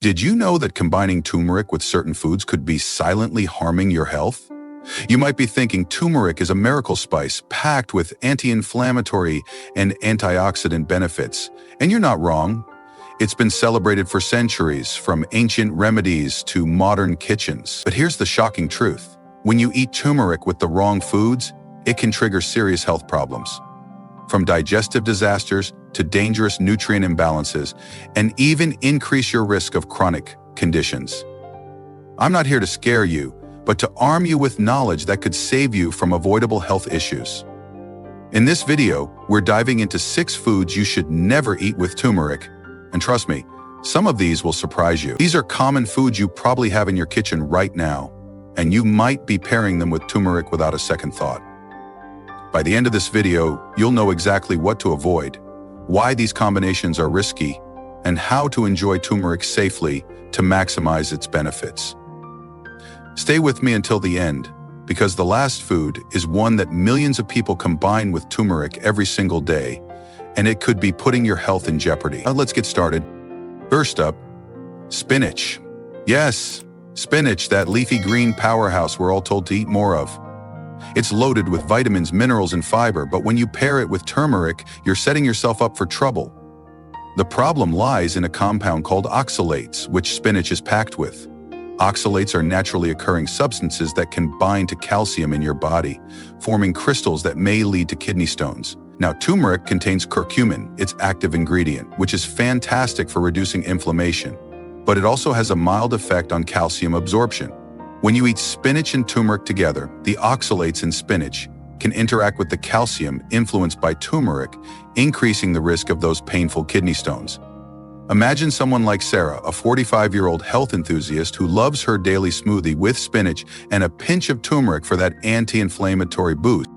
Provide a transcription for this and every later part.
Did you know that combining turmeric with certain foods could be silently harming your health? You might be thinking turmeric is a miracle spice packed with anti-inflammatory and antioxidant benefits, and you're not wrong. It's been celebrated for centuries, from ancient remedies to modern kitchens. But here's the shocking truth. When you eat turmeric with the wrong foods, it can trigger serious health problems. From digestive disasters to dangerous nutrient imbalances, and even increase your risk of chronic conditions. I'm not here to scare you, but to arm you with knowledge that could save you from avoidable health issues. In this video, we're diving into 6 foods you should never eat with turmeric, and trust me, some of these will surprise you. These are common foods you probably have in your kitchen right now, and you might be pairing them with turmeric without a second thought. By the end of this video, you'll know exactly what to avoid, why these combinations are risky, and how to enjoy turmeric safely to maximize its benefits. Stay with me until the end, because the last food is one that millions of people combine with turmeric every single day, and it could be putting your health in jeopardy. Let's get started. First up, spinach. Yes, spinach, that leafy green powerhouse we're all told to eat more of. It's loaded with vitamins, minerals, and fiber, but when you pair it with turmeric, you're setting yourself up for trouble. The problem lies in a compound called oxalates, which spinach is packed with. Oxalates are naturally occurring substances that can bind to calcium in your body, forming crystals that may lead to kidney stones. Now, turmeric contains curcumin, its active ingredient, which is fantastic for reducing inflammation, but it also has a mild effect on calcium absorption. When you eat spinach and turmeric together, the oxalates in spinach can interact with the calcium influenced by turmeric, increasing the risk of those painful kidney stones. Imagine someone like Sarah, a 45-year-old health enthusiast who loves her daily smoothie with spinach and a pinch of turmeric for that anti-inflammatory boost.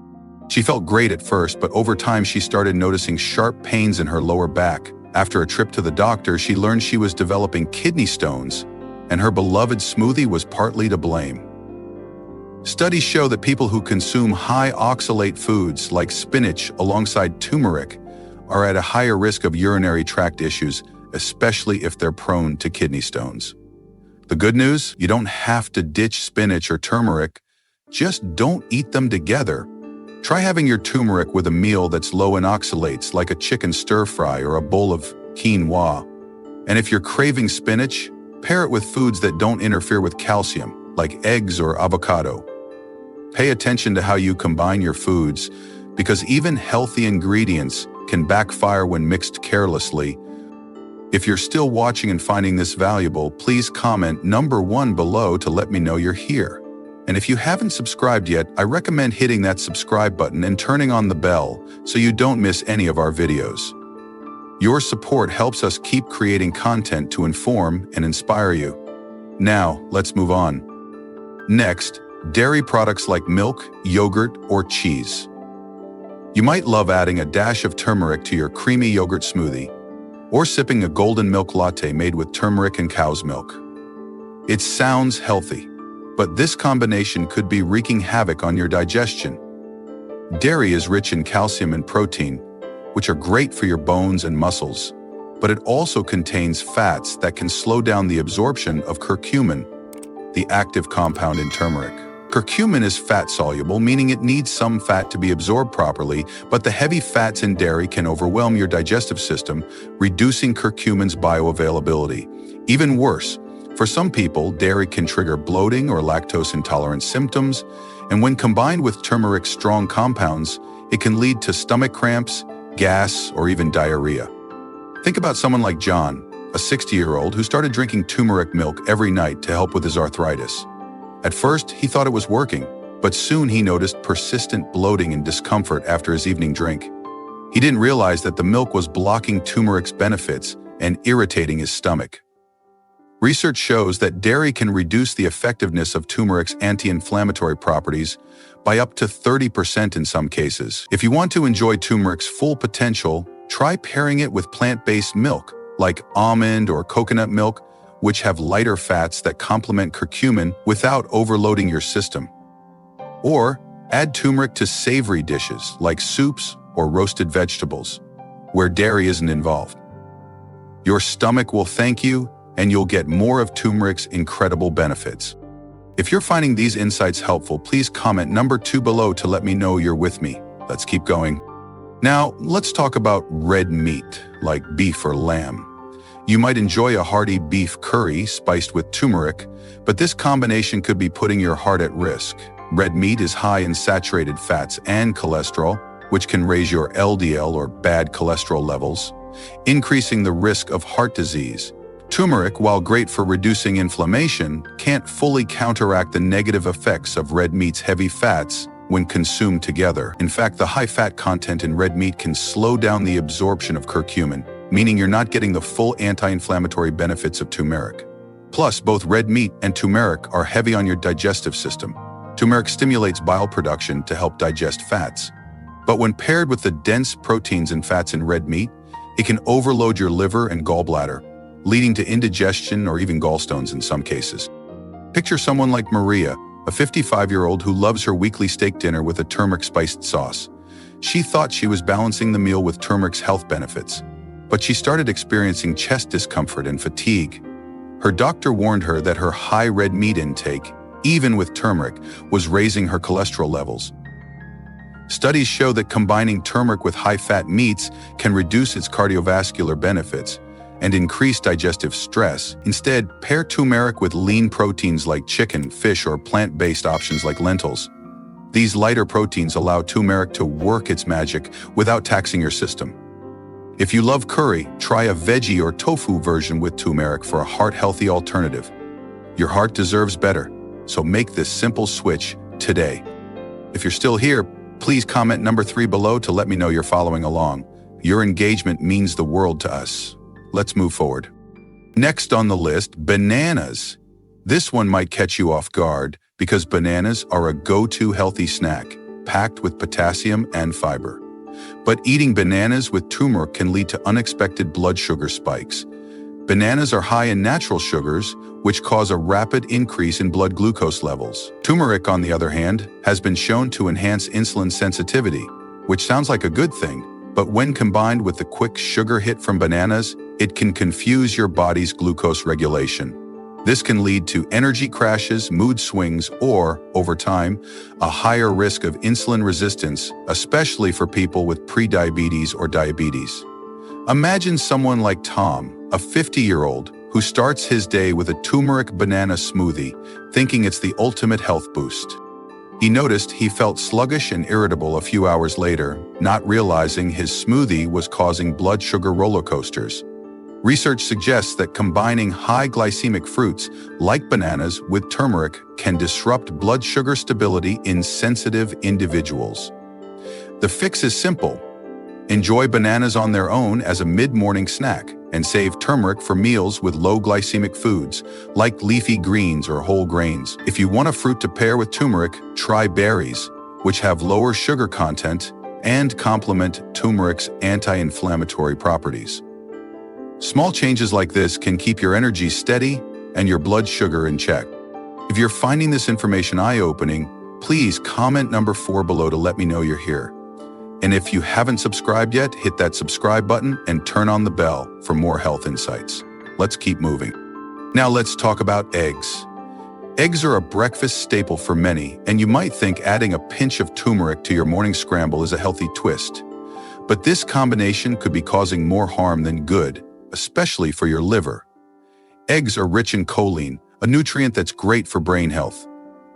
She felt great at first, but over time she started noticing sharp pains in her lower back. After a trip to the doctor, she learned she was developing kidney stones, and her beloved smoothie was partly to blame. Studies show that people who consume high oxalate foods like spinach alongside turmeric are at a higher risk of urinary tract issues, especially if they're prone to kidney stones. The good news? You don't have to ditch spinach or turmeric. Just don't eat them together. Try having your turmeric with a meal that's low in oxalates, like a chicken stir-fry or a bowl of quinoa. And if you're craving spinach, pair it with foods that don't interfere with calcium, like eggs or avocado. Pay attention to how you combine your foods, because even healthy ingredients can backfire when mixed carelessly. If you're still watching and finding this valuable, please comment number 1 below to let me know you're here. And if you haven't subscribed yet, I recommend hitting that subscribe button and turning on the bell so you don't miss any of our videos. Your support helps us keep creating content to inform and inspire you. Now, let's move on. Next, dairy products like milk, yogurt, or cheese. You might love adding a dash of turmeric to your creamy yogurt smoothie, or sipping a golden milk latte made with turmeric and cow's milk. It sounds healthy, but this combination could be wreaking havoc on your digestion. Dairy is rich in calcium and protein, which are great for your bones and muscles, but it also contains fats that can slow down the absorption of curcumin, the active compound in turmeric. Curcumin is fat-soluble, meaning it needs some fat to be absorbed properly, but the heavy fats in dairy can overwhelm your digestive system, reducing curcumin's bioavailability. Even worse, for some people, dairy can trigger bloating or lactose intolerance symptoms, and when combined with turmeric's strong compounds, it can lead to stomach cramps, gas, or even diarrhea. Think about someone like John, a 60-year-old who started drinking turmeric milk every night to help with his arthritis. At first, he thought it was working, but soon he noticed persistent bloating and discomfort after his evening drink. He didn't realize that the milk was blocking turmeric's benefits and irritating his stomach. Research shows that dairy can reduce the effectiveness of turmeric's anti-inflammatory properties by up to 30% in some cases. If you want to enjoy turmeric's full potential, try pairing it with plant-based milk, like almond or coconut milk, which have lighter fats that complement curcumin without overloading your system. Or add turmeric to savory dishes, like soups or roasted vegetables, where dairy isn't involved. Your stomach will thank you, and you'll get more of turmeric's incredible benefits. If you're finding these insights helpful, please comment number 2 below to let me know you're with me. Let's keep going. Now, let's talk about red meat, like beef or lamb. You might enjoy a hearty beef curry spiced with turmeric, but this combination could be putting your heart at risk. Red meat is high in saturated fats and cholesterol, which can raise your LDL or bad cholesterol levels, increasing the risk of heart disease. Turmeric, while great for reducing inflammation, can't fully counteract the negative effects of red meat's heavy fats when consumed together. In fact, the high fat content in red meat can slow down the absorption of curcumin, meaning you're not getting the full anti-inflammatory benefits of turmeric. Plus, both red meat and turmeric are heavy on your digestive system. Turmeric stimulates bile production to help digest fats. But when paired with the dense proteins and fats in red meat, it can overload your liver and gallbladder, leading to indigestion or even gallstones in some cases. Picture someone like Maria, a 55-year-old who loves her weekly steak dinner with a turmeric-spiced sauce. She thought she was balancing the meal with turmeric's health benefits, but she started experiencing chest discomfort and fatigue. Her doctor warned her that her high red meat intake, even with turmeric, was raising her cholesterol levels. Studies show that combining turmeric with high-fat meats can reduce its cardiovascular benefits and increase digestive stress. Instead, pair turmeric with lean proteins like chicken, fish, or plant-based options like lentils. These lighter proteins allow turmeric to work its magic without taxing your system. If you love curry, try a veggie or tofu version with turmeric for a heart-healthy alternative. Your heart deserves better, so make this simple switch today. If you're still here, please comment number 3 below to let me know you're following along. Your engagement means the world to us. Let's move forward. Next on the list, bananas. This one might catch you off guard because bananas are a go-to healthy snack, packed with potassium and fiber. But eating bananas with turmeric can lead to unexpected blood sugar spikes. Bananas are high in natural sugars, which cause a rapid increase in blood glucose levels. Turmeric, on the other hand, has been shown to enhance insulin sensitivity, which sounds like a good thing, but when combined with the quick sugar hit from bananas, it can confuse your body's glucose regulation. This can lead to energy crashes, mood swings, or, over time, a higher risk of insulin resistance, especially for people with prediabetes or diabetes. Imagine someone like Tom, a 50-year-old, who starts his day with a turmeric banana smoothie, thinking it's the ultimate health boost. He noticed he felt sluggish and irritable a few hours later, not realizing his smoothie was causing blood sugar roller coasters. Research suggests that combining high glycemic fruits, like bananas, with turmeric can disrupt blood sugar stability in sensitive individuals. The fix is simple. Enjoy bananas on their own as a mid-morning snack and save turmeric for meals with low glycemic foods, like leafy greens or whole grains. If you want a fruit to pair with turmeric, try berries, which have lower sugar content and complement turmeric's anti-inflammatory properties. Small changes like this can keep your energy steady and your blood sugar in check. If you're finding this information eye-opening, please comment number 4 below to let me know you're here. And if you haven't subscribed yet, hit that subscribe button and turn on the bell for more health insights. Let's keep moving. Now let's talk about eggs. Eggs are a breakfast staple for many, and you might think adding a pinch of turmeric to your morning scramble is a healthy twist. But this combination could be causing more harm than good, especially for your liver. Eggs are rich in choline, a nutrient that's great for brain health.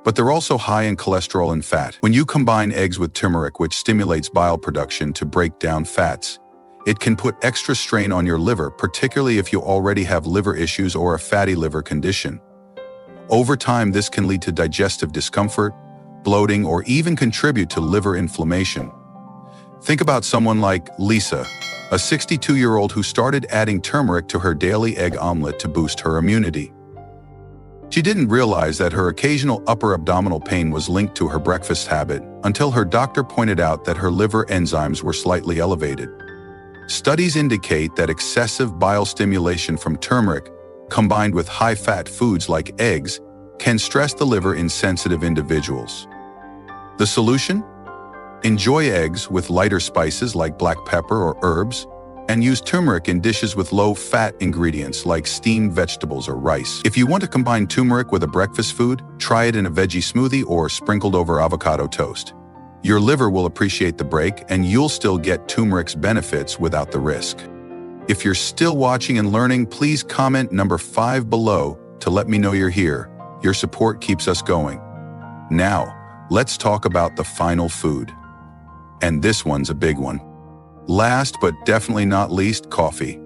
But they're also high in cholesterol and fat. When you combine eggs with turmeric, which stimulates bile production to break down fats, it can put extra strain on your liver, particularly if you already have liver issues or a fatty liver condition. Over time, this can lead to digestive discomfort, bloating, or even contribute to liver inflammation. Think about someone like Lisa, a 62-year-old who started adding turmeric to her daily egg omelet to boost her immunity. She didn't realize that her occasional upper abdominal pain was linked to her breakfast habit until her doctor pointed out that her liver enzymes were slightly elevated. Studies indicate that excessive bile stimulation from turmeric, combined with high-fat foods like eggs, can stress the liver in sensitive individuals. The solution? Enjoy eggs with lighter spices like black pepper or herbs, And use turmeric in dishes with low-fat ingredients like steamed vegetables or rice. If you want to combine turmeric with a breakfast food, try it in a veggie smoothie or sprinkled over avocado toast. Your liver will appreciate the break, and you'll still get turmeric's benefits without the risk. If you're still watching and learning, please comment number 5 below to let me know you're here. Your support keeps us going. Now, let's talk about the final food. And this one's a big one. Last but definitely not least, coffee.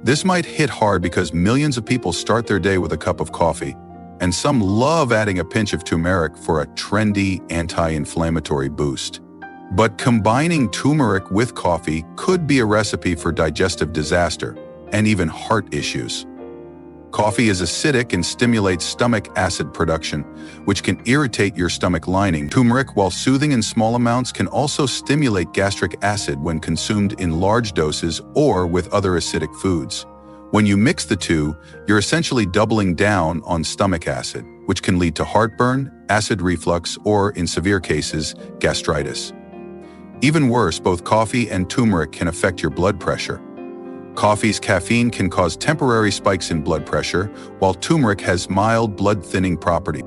This might hit hard because millions of people start their day with a cup of coffee, and some love adding a pinch of turmeric for a trendy anti-inflammatory boost. But combining turmeric with coffee could be a recipe for digestive disaster and even heart issues. Coffee is acidic and stimulates stomach acid production, which can irritate your stomach lining. Turmeric, while soothing in small amounts, can also stimulate gastric acid when consumed in large doses or with other acidic foods. When you mix the two, you're essentially doubling down on stomach acid, which can lead to heartburn, acid reflux, or, in severe cases, gastritis. Even worse, both coffee and turmeric can affect your blood pressure. Coffee's caffeine can cause temporary spikes in blood pressure, while turmeric has mild blood-thinning properties.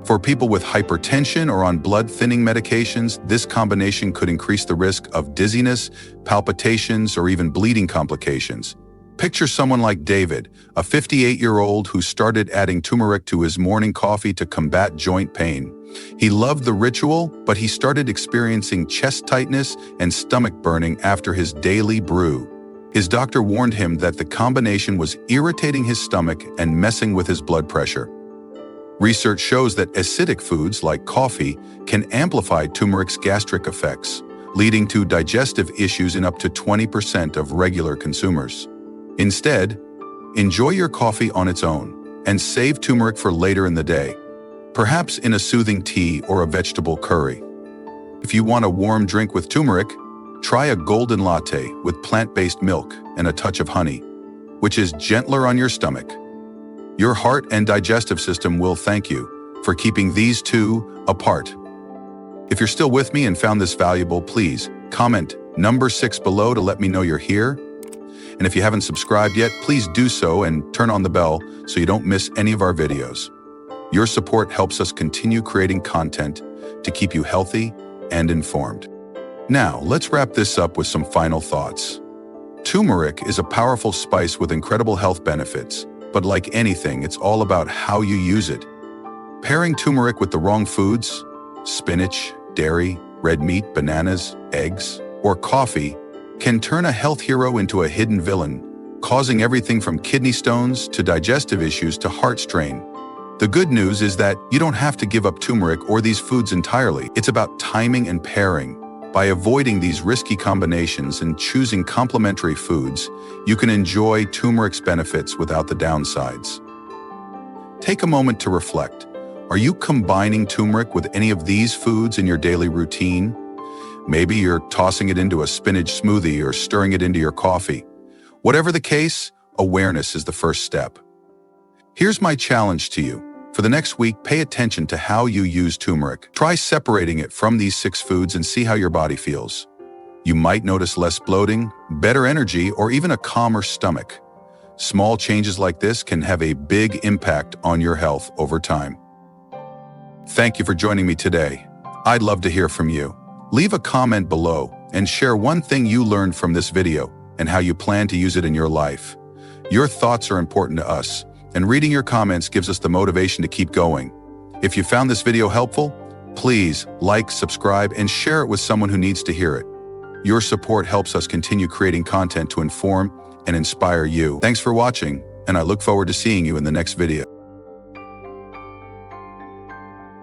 For people with hypertension or on blood-thinning medications, this combination could increase the risk of dizziness, palpitations, or even bleeding complications. Picture someone like David, a 58-year-old who started adding turmeric to his morning coffee to combat joint pain. He loved the ritual, but he started experiencing chest tightness and stomach burning after his daily brew. His doctor warned him that the combination was irritating his stomach and messing with his blood pressure. Research shows that acidic foods like coffee can amplify turmeric's gastric effects, leading to digestive issues in up to 20% of regular consumers. Instead, enjoy your coffee on its own and save turmeric for later in the day, perhaps in a soothing tea or a vegetable curry. If you want a warm drink with turmeric, try a golden latte with plant-based milk and a touch of honey, which is gentler on your stomach. Your heart and digestive system will thank you for keeping these two apart. If you're still with me and found this valuable, please comment number 6 below to let me know you're here. And if you haven't subscribed yet, please do so and turn on the bell so you don't miss any of our videos. Your support helps us continue creating content to keep you healthy and informed. Now, let's wrap this up with some final thoughts. Turmeric is a powerful spice with incredible health benefits, but like anything, it's all about how you use it. Pairing turmeric with the wrong foods, spinach, dairy, red meat, bananas, eggs, or coffee, can turn a health hero into a hidden villain, causing everything from kidney stones to digestive issues to heart strain. The good news is that you don't have to give up turmeric or these foods entirely. It's about timing and pairing. By avoiding these risky combinations and choosing complementary foods, you can enjoy turmeric's benefits without the downsides. Take a moment to reflect. Are you combining turmeric with any of these foods in your daily routine? Maybe you're tossing it into a spinach smoothie or stirring it into your coffee. Whatever the case, awareness is the first step. Here's my challenge to you. For the next week, pay attention to how you use turmeric. Try separating it from these 6 foods and see how your body feels. You might notice less bloating, better energy, or even a calmer stomach. Small changes like this can have a big impact on your health over time. Thank you for joining me today. I'd love to hear from you. Leave a comment below and share one thing you learned from this video and how you plan to use it in your life. Your thoughts are important to us, and reading your comments gives us the motivation to keep going. If you found this video helpful, please like, subscribe, and share it with someone who needs to hear it. Your support helps us continue creating content to inform and inspire you. Thanks for watching, and I look forward to seeing you in the next video.